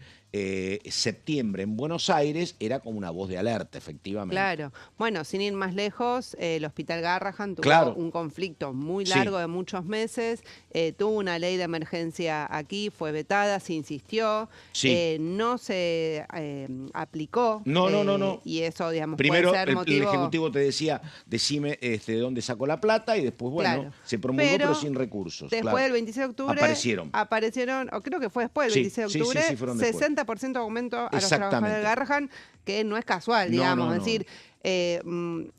S1: septiembre en Buenos Aires era como una voz de alerta, efectivamente.
S2: Claro. Bueno, sin ir más lejos, el Hospital Garrahan tuvo un conflicto muy largo de muchos meses, tuvo una ley de emergencia aquí, fue vetada, se insistió, no se aplicó.
S1: No.
S2: Y eso, digamos,
S1: primero,
S2: puede ser motivo...
S1: el Ejecutivo te decía, decime de dónde sacó la plata, y después, bueno, se promulgó, pero sin recursos.
S2: Después del 26 de octubre... Aparecieron, o creo que fue después del 26 de octubre, 60% de aumento a los trabajadores del Garrahan, que no es casual, digamos. Es decir,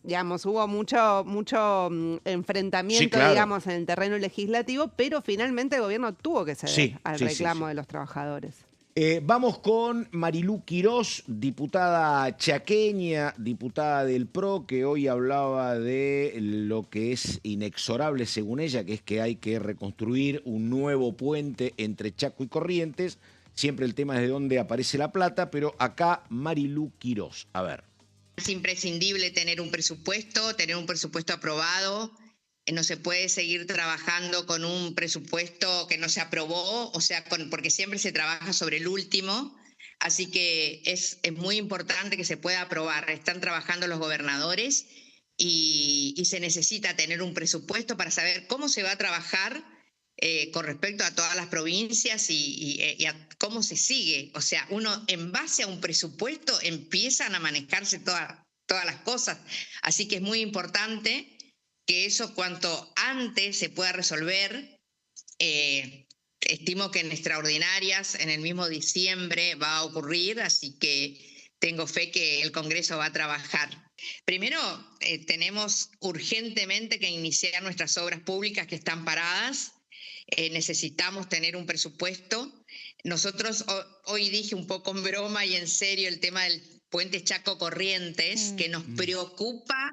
S2: digamos, hubo mucho enfrentamiento, digamos, en el terreno legislativo, pero finalmente el gobierno tuvo que ceder al reclamo de los trabajadores.
S1: Vamos con Marilú Quirós, diputada chaqueña, diputada del PRO, que hoy hablaba de lo que es inexorable según ella, que es que hay que reconstruir un nuevo puente entre Chaco y Corrientes. Siempre el tema es de dónde aparece la plata, pero acá Marilú Quirós. A ver.
S7: Es imprescindible tener un presupuesto aprobado. No se puede seguir trabajando con un presupuesto que no se aprobó, porque siempre se trabaja sobre el último. Así que es muy importante que se pueda aprobar. Están trabajando los gobernadores y se necesita tener un presupuesto para saber cómo se va a trabajar con respecto a todas las provincias y a cómo se sigue. O sea, uno en base a un presupuesto empiezan a manejarse todas las cosas. Así que es muy importante que eso cuanto antes se pueda resolver. Estimo que en extraordinarias, en el mismo diciembre va a ocurrir, así que tengo fe que el Congreso va a trabajar. Primero, tenemos urgentemente que iniciar nuestras obras públicas que están paradas. Necesitamos tener un presupuesto. Nosotros hoy dije un poco en broma y en serio el tema del puente Chaco Corrientes, que nos preocupa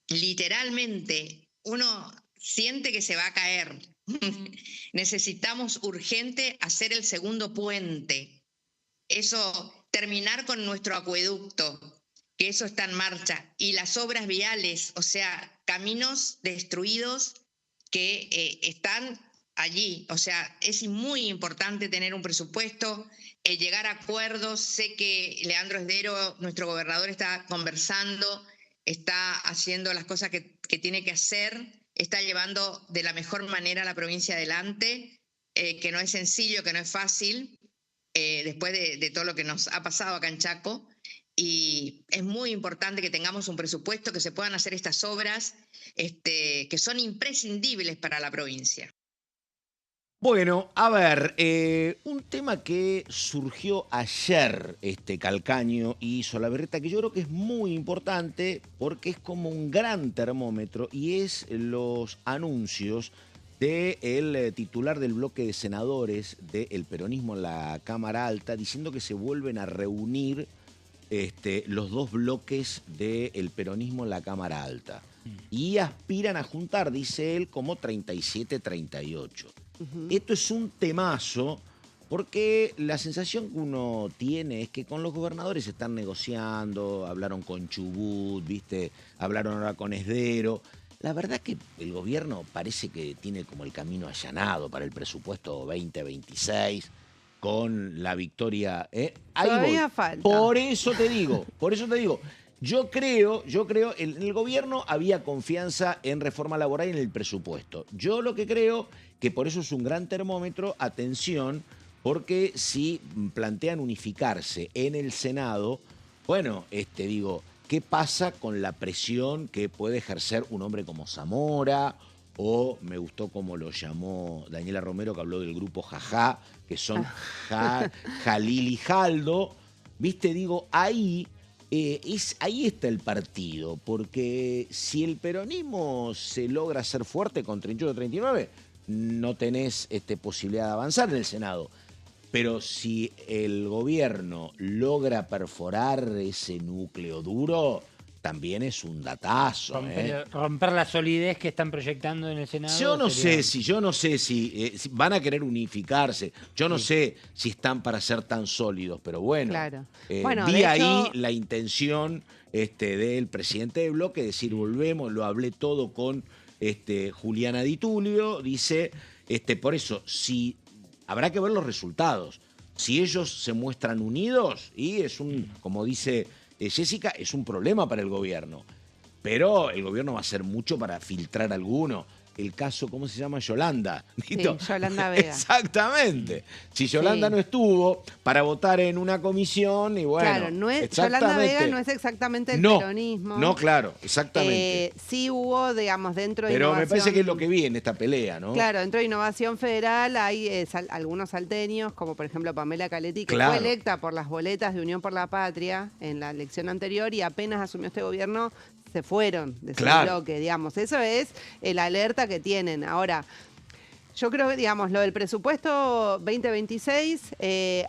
S7: literalmente. Uno siente que se va a caer. Necesitamos urgente hacer el segundo puente. Eso, terminar con nuestro acueducto, que eso está en marcha. Y las obras viales, o sea, caminos destruidos que están allí. O sea, es muy importante tener un presupuesto, llegar a acuerdos. Sé que Leandro Esdero, nuestro gobernador, está conversando, está haciendo las cosas que tiene que hacer, está llevando de la mejor manera a la provincia adelante, que no es sencillo, que no es fácil, después de todo lo que nos ha pasado acá en Chaco. Y es muy importante que tengamos un presupuesto, que se puedan hacer estas obras que son imprescindibles para la provincia.
S1: Bueno, a ver, un tema que surgió ayer, Calcaño y Solaberreta, que yo creo que es muy importante porque es como un gran termómetro, y es los anuncios del titular del bloque de senadores del peronismo en la Cámara Alta, diciendo que se vuelven a reunir los dos bloques del peronismo en la Cámara Alta. Y aspiran a juntar, dice él, como 37-38. Esto es un temazo porque la sensación que uno tiene es que con los gobernadores están negociando, hablaron con Chubut, hablaron ahora con Esdero. La verdad que el gobierno parece que tiene como el camino allanado para el presupuesto 2026 con la victoria.
S2: Todavía falta.
S1: Por eso te digo. Yo creo, en el gobierno había confianza en reforma laboral y en el presupuesto. Yo lo que creo que por eso es un gran termómetro, atención, porque si plantean unificarse en el Senado, bueno, digo, ¿qué pasa con la presión que puede ejercer un hombre como Zamora? O me gustó como lo llamó Daniela Romero, que habló del grupo Jajá, que son Jalil y Jaldo. Viste, digo, ahí está el partido, porque si el peronismo se logra hacer fuerte con 38-39, no tenés posibilidad de avanzar en el Senado. Pero si el gobierno logra perforar ese núcleo duro, también es un datazo.
S3: Romper la solidez que están proyectando en el Senado.
S1: Yo no sé si van a querer unificarse. Yo no sé si están para ser tan sólidos, pero bueno.
S2: Claro.
S1: Vi ahí la intención del presidente del bloque, decir, volvemos, lo hablé todo con Juliana Di Tulio, dice, por eso, si habrá que ver los resultados. Si ellos se muestran unidos, y es como dice Jessica, es un problema para el gobierno. Pero el gobierno va a hacer mucho para filtrar alguno. El caso, ¿cómo se llama? Yolanda.
S2: Sí, Yolanda Vega.
S1: Exactamente. Si Yolanda no estuvo para votar en una comisión, y bueno.
S2: Claro, Yolanda Vega no es exactamente el peronismo.
S1: No, claro, exactamente.
S2: Sí hubo, digamos, dentro de
S1: Pero
S2: Innovación.
S1: me parece que es lo que vi en esta pelea, ¿no?
S2: Claro, dentro de Innovación Federal hay algunos salteños, como por ejemplo Pamela Caletti, que fue electa por las boletas de Unión por la Patria en la elección anterior y apenas asumió este gobierno, se fueron de ese bloque, digamos. Eso es el alerta que tienen. Ahora, yo creo que, digamos, lo del presupuesto 2026,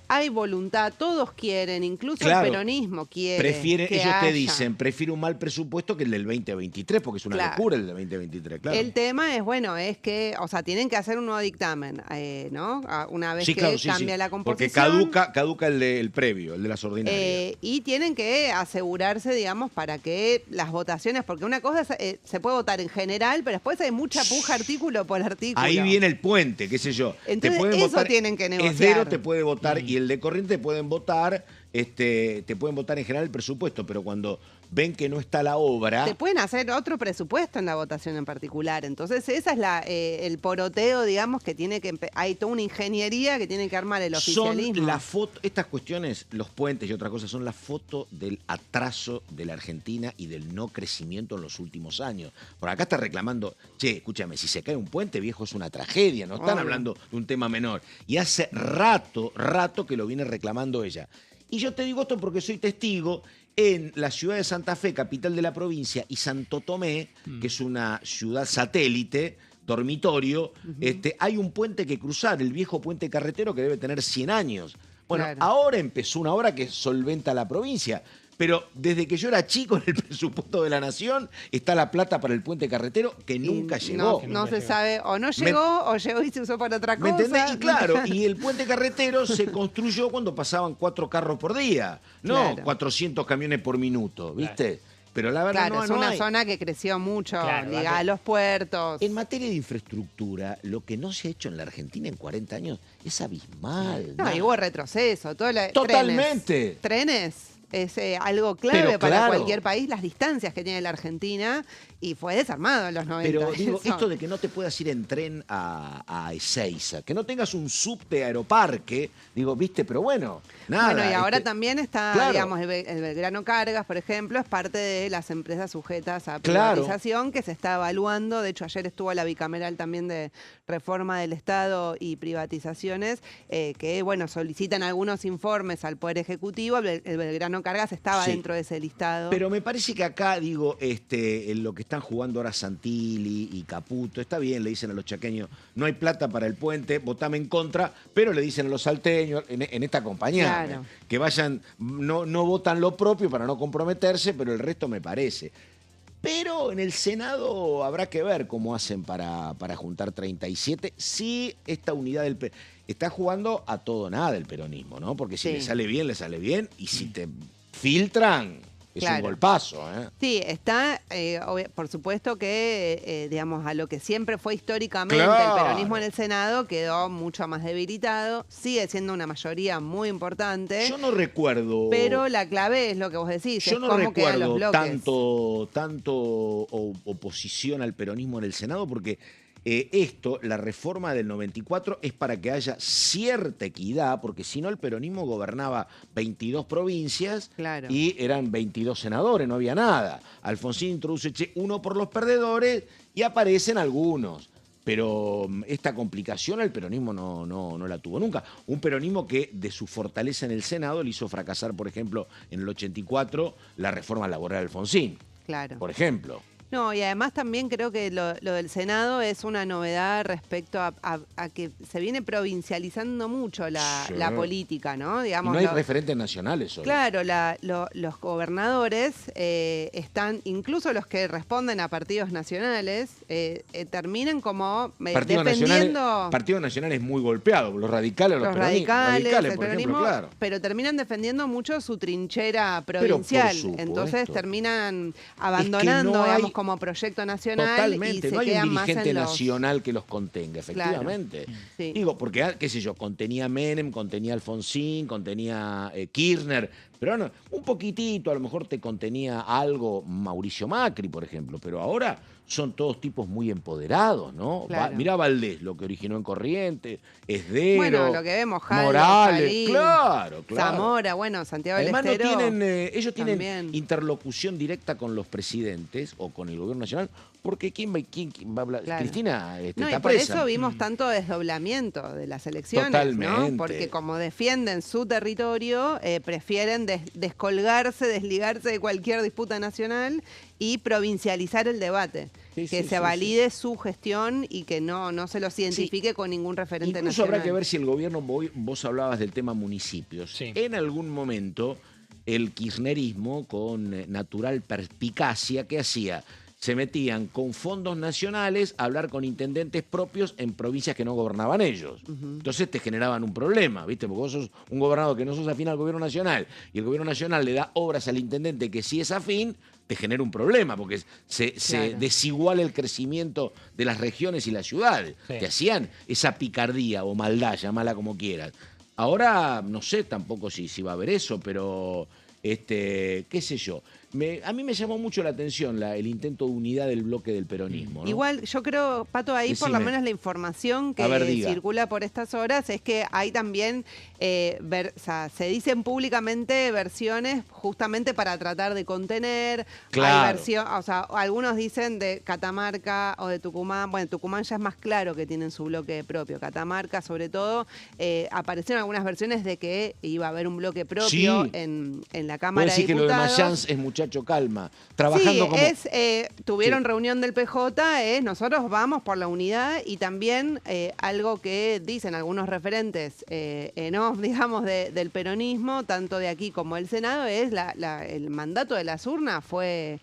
S2: hay voluntad, todos quieren, incluso el peronismo quiere.
S1: Ellos te dicen, prefiero un mal presupuesto que el del 2023, porque es una locura el del 2023, claro.
S2: El tema es que, o sea, tienen que hacer un nuevo dictamen, ¿no? Una vez que cambia la composición.
S1: Porque caduca el previo, el de las ordinarias.
S2: Y tienen que asegurarse, digamos, para que las votaciones, porque una cosa se puede votar en general, pero después hay mucha puja artículo por artículo.
S1: Ahí viene el puente, qué sé yo.
S2: Entonces,
S1: te pueden
S2: eso
S1: votar,
S2: tienen que negociar.
S1: Esdero te puede votar y el de Corrientes pueden votar, te pueden votar en general el presupuesto, pero cuando ven que no está la obra...
S2: Te pueden hacer otro presupuesto en la votación en particular. Entonces, esa es el poroteo, digamos, que tiene que... Hay toda una ingeniería que tiene que armar el oficialismo.
S1: Son la foto, estas cuestiones, los puentes y otras cosas, son la foto del atraso de la Argentina y del no crecimiento en los últimos años. Por acá está reclamando, escúchame, si se cae un puente, viejo, es una tragedia, no están hablando de un tema menor. Y hace rato que lo viene reclamando ella. Y yo te digo esto porque soy testigo. En la ciudad de Santa Fe, capital de la provincia, y Santo Tomé, que es una ciudad satélite, dormitorio, hay un puente que cruzar, el viejo puente carretero que debe tener 100 años. Bueno, ahora empezó una obra que solventa la provincia. Pero desde que yo era chico en el presupuesto de la Nación está la plata para el puente carretero que nunca llegó.
S2: No se sabe, o no llegó, o llegó y se usó para otra cosa.
S1: ¿Me entendés? Y claro, y el puente carretero se construyó cuando pasaban 4 carros por día, no 400 camiones por minuto, ¿viste? Pero la verdad
S2: es una zona que creció mucho, ligada a los puertos.
S1: En materia de infraestructura, lo que no se ha hecho en la Argentina en 40 años es abismal.
S2: No, y hubo retroceso.
S1: Totalmente.
S2: Trenes. Es algo clave para cualquier país, las distancias que tiene la Argentina, y fue desarmado en los 90.
S1: Pero digo, esto de que no te puedas ir en tren a Ezeiza, que no tengas un subte aeroparque, digo, viste, pero bueno, nada.
S2: Bueno, y ahora también está, digamos, el Belgrano Cargas, por ejemplo, es parte de las empresas sujetas a privatización que se está evaluando. De hecho, ayer estuvo la bicameral también de reforma del Estado y privatizaciones, que, bueno, solicitan algunos informes al Poder Ejecutivo. El Belgrano Cargas estaba dentro de ese listado.
S1: Pero me parece que acá, digo, en lo que están jugando ahora Santilli y Caputo, está bien, le dicen a los chaqueños, no hay plata para el puente, votame en contra, pero le dicen a los salteños, en esta compañía, que vayan, no votan lo propio para no comprometerse, pero el resto me parece. Pero en el Senado habrá que ver cómo hacen para juntar 37, si esta unidad está jugando a todo nada el peronismo, ¿no? Porque si le sale bien, y si te filtran, Es
S2: Claro.
S1: un golpazo, ¿eh?
S2: Sí, está, por supuesto que, digamos, a lo que siempre fue históricamente
S1: Claro.
S2: el peronismo en el Senado quedó mucho más debilitado, sigue siendo una mayoría muy importante,
S1: Yo no recuerdo...
S2: pero la clave es lo que vos decís,
S1: Yo
S2: es
S1: no
S2: cómo quedan los
S1: recuerdo
S2: bloques.
S1: tanto oposición al peronismo en el Senado, porque la reforma del 94, es para que haya cierta equidad, porque si no el peronismo gobernaba 22 provincias
S2: Claro.
S1: y eran 22 senadores, no había nada. Alfonsín introduce uno por los perdedores y aparecen algunos. Pero esta complicación el peronismo no la tuvo nunca. Un peronismo que de su fortaleza en el Senado le hizo fracasar, por ejemplo, en el 84, la reforma laboral de Alfonsín,
S2: Claro.
S1: por ejemplo.
S2: No, y además también creo que lo del Senado es una novedad respecto a que se viene provincializando mucho la
S1: Sí.
S2: política, ¿no?
S1: Y
S2: Digamos,
S1: no hay referentes nacionales hoy.
S2: Claro, los gobernadores están, incluso los que responden a partidos nacionales, terminan como defendiendo
S1: Partido Nacional es muy golpeado, los radicales,
S2: los radicales, el
S1: por
S2: peronismo,
S1: ejemplo, claro.
S2: pero terminan defendiendo mucho su trinchera provincial.
S1: supuesto.
S2: Entonces terminan abandonando,
S1: no hay-
S2: digamos, como proyecto nacional
S1: Totalmente,
S2: y se
S1: no hay un
S2: quedan más
S1: dirigente
S2: en los...
S1: nacional que los contenga, efectivamente.
S2: Sí.
S1: Digo, porque, qué sé yo, contenía Menem, contenía Alfonsín, contenía Kirchner, pero no, un poquitito, a lo mejor te contenía algo Mauricio Macri, por ejemplo, pero ahora son todos tipos muy empoderados, ¿no?
S2: Claro.
S1: Mirá Valdés, lo que originó en Corrientes, Esdero,
S2: Bueno, lo que vemos, Jaldo,
S1: Morales,
S2: Jalín,
S1: claro.
S2: Zamora, bueno, Santiago del
S1: Además
S2: Estero.
S1: ellos tienen
S2: también.
S1: interlocución directa con los presidentes o con el gobierno nacional, porque ¿quién va a hablar?
S2: Claro.
S1: Cristina
S2: No, y
S1: está
S2: por
S1: presa.
S2: eso vimos tanto desdoblamiento de las elecciones,
S1: Totalmente.
S2: ¿no? Porque como defienden su territorio, prefieren descolgarse, desligarse de cualquier disputa nacional y provincializar el debate.
S1: Sí,
S2: Que
S1: sí,
S2: se
S1: sí,
S2: valide su gestión y que no se los identifique con ningún referente
S1: Incluso
S2: nacional.
S1: habrá que ver si el gobierno, vos hablabas del tema municipios,
S3: Sí.
S1: en algún momento el kirchnerismo con natural perspicacia, ¿qué hacía? Se metían con fondos nacionales a hablar con intendentes propios en provincias que no gobernaban ellos. Entonces te generaban un problema, ¿viste? Porque vos sos un gobernador que no sos afín al gobierno nacional y el gobierno nacional le da obras al intendente que sí es afín, te genera un problema porque se
S2: Claro.
S1: desiguala el crecimiento de las regiones y las ciudades.
S3: Sí.
S1: Te hacían esa picardía o maldad, llamala como quieras. Ahora no sé tampoco si va a haber eso, pero qué sé yo. A mí me llamó mucho la atención el intento de unidad del bloque del peronismo, ¿no?
S2: Igual, yo creo, Pato, ahí por lo
S1: Decime.
S2: menos la información que
S1: A ver, diga.
S2: circula por estas horas es que hay también, o sea, se dicen públicamente versiones justamente para tratar de contener.
S1: Claro.
S2: Hay o sea, algunos dicen de Catamarca o de Tucumán. Bueno, Tucumán ya es más claro que tienen su bloque propio. Catamarca, sobre todo, aparecieron algunas versiones de que iba a haber un bloque propio
S1: Sí.
S2: en la
S1: Vos
S2: Cámara de
S1: decís que lo de
S2: Diputados.
S1: Mayans es muchacho calma, trabajando
S2: Sí,
S1: como...
S2: tuvieron
S1: Sí.
S2: reunión del PJ, nosotros vamos por la unidad y también algo que dicen algunos referentes en off, digamos, del peronismo, tanto de aquí como del Senado, es el mandato de las urnas fue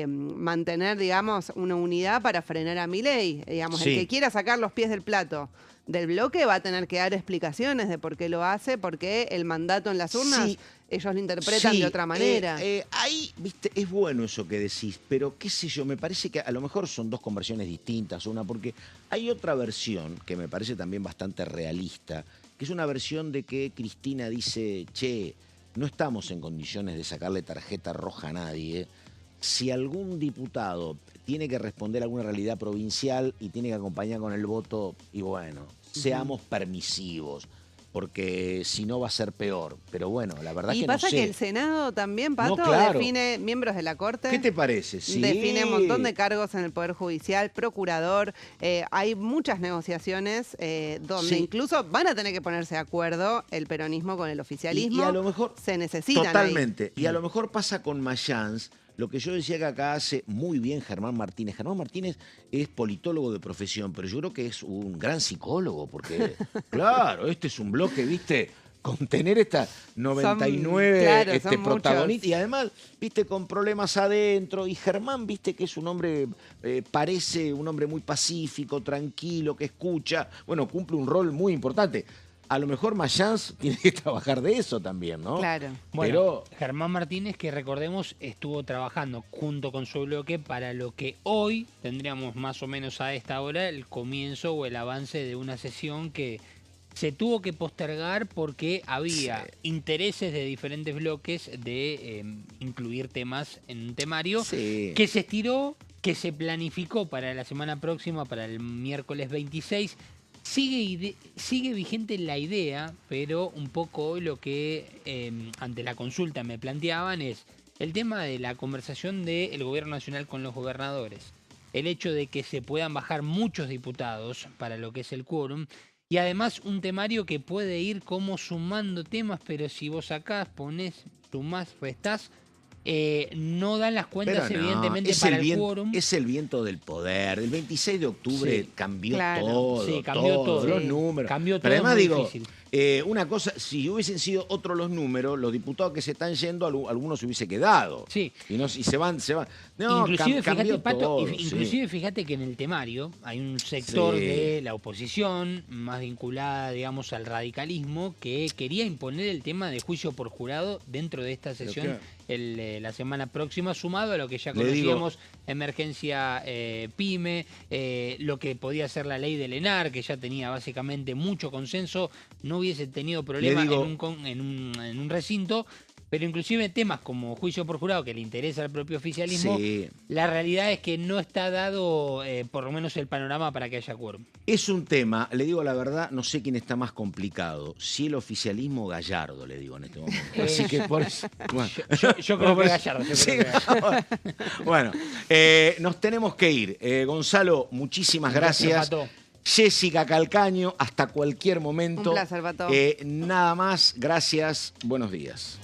S2: mantener, digamos, una unidad para frenar a Milei. Digamos,
S1: Sí.
S2: el que quiera sacar los pies del plato del bloque va a tener que dar explicaciones de por qué lo hace, porque el mandato en las urnas
S1: Sí.
S2: ellos lo interpretan
S1: Sí,
S2: de otra manera.
S1: Ahí, viste, es bueno eso que decís, pero qué sé yo, me parece que a lo mejor son dos conversiones distintas, una, porque hay otra versión que me parece también bastante realista, que es una versión de que Cristina dice, che, no estamos en condiciones de sacarle tarjeta roja a nadie. Si algún diputado tiene que responder a alguna realidad provincial y tiene que acompañar con el voto, y bueno, seamos permisivos, porque si no va a ser peor. Pero bueno, la verdad
S2: Y
S1: que
S2: pasa
S1: no sé.
S2: que el Senado también, Pato,
S1: No, claro.
S2: define miembros de la Corte.
S1: ¿Qué te parece? Sí.
S2: Define un montón de cargos en el Poder Judicial, procurador. Hay muchas negociaciones donde
S1: Sí.
S2: incluso van a tener que ponerse de acuerdo el peronismo con el oficialismo.
S1: Y a lo mejor...
S2: se necesitan ahí.
S1: Totalmente. Y a lo mejor pasa con Mayans lo que yo decía que acá hace muy bien Germán Martínez. Germán Martínez es politólogo de profesión, pero yo creo que es un gran psicólogo, porque, claro, este es un bloque, ¿viste? Con tener estas 99
S2: claro, son
S1: protagonistas
S2: muchos.
S1: y además, viste, con problemas adentro. Y Germán, viste, que es un hombre, parece un hombre muy pacífico, tranquilo, que escucha. Bueno, cumple un rol muy importante. a lo mejor Mayans tiene que trabajar de eso también, ¿no?
S2: Claro.
S3: Bueno, Germán Martínez, que recordemos, estuvo trabajando junto con su bloque para lo que hoy tendríamos más o menos a esta hora el comienzo o el avance de una sesión que se tuvo que postergar porque había intereses de diferentes bloques de incluir temas en un temario que se estiró, que se planificó para la semana próxima, para el miércoles 26. Sigue vigente la idea, pero un poco hoy lo que ante la consulta me planteaban es el tema de la conversación del gobierno nacional con los gobernadores. El hecho de que se puedan bajar muchos diputados para lo que es el quórum. Y además un temario que puede ir como sumando temas, pero si vos sacás, ponés, sumás, restás, no dan las cuentas evidentemente para el quórum.
S1: Es el viento del poder. El 26 de octubre cambió todo.
S3: Sí, cambió todo.
S1: Los números.
S3: Cambió todo.
S1: Pero además digo,
S3: difícil.
S1: Una cosa, si hubiesen sido otros los números, los diputados que se están yendo, algunos se hubiese quedado.
S3: Sí.
S1: Y se van. No,
S3: inclusive,
S1: cambió
S3: fíjate,
S1: todo,
S3: Pato, inclusive fíjate que en el temario hay un sector de la oposición más vinculada, digamos, al radicalismo que quería imponer el tema de juicio por jurado dentro de esta sesión la semana próxima, sumado a lo que ya conocíamos, emergencia PYME, lo que podía ser la ley del ENAR, que ya tenía básicamente mucho consenso, no hubiese tenido problema en un recinto. Pero inclusive temas como juicio por jurado, que le interesa al propio oficialismo, la realidad es que no está dado por lo menos el panorama para que haya quórum.
S1: Es un tema, le digo la verdad, no sé quién está más complicado, si el oficialismo o Gallardo, le digo en este momento. Así que por eso... Bueno.
S3: Yo creo que Gallardo.
S1: Bueno, nos tenemos que ir. Gonzalo, muchísimas gracias. Jessica Calcaño, hasta cualquier momento.
S2: Un placer, Pato.
S1: Nada más, gracias, buenos días.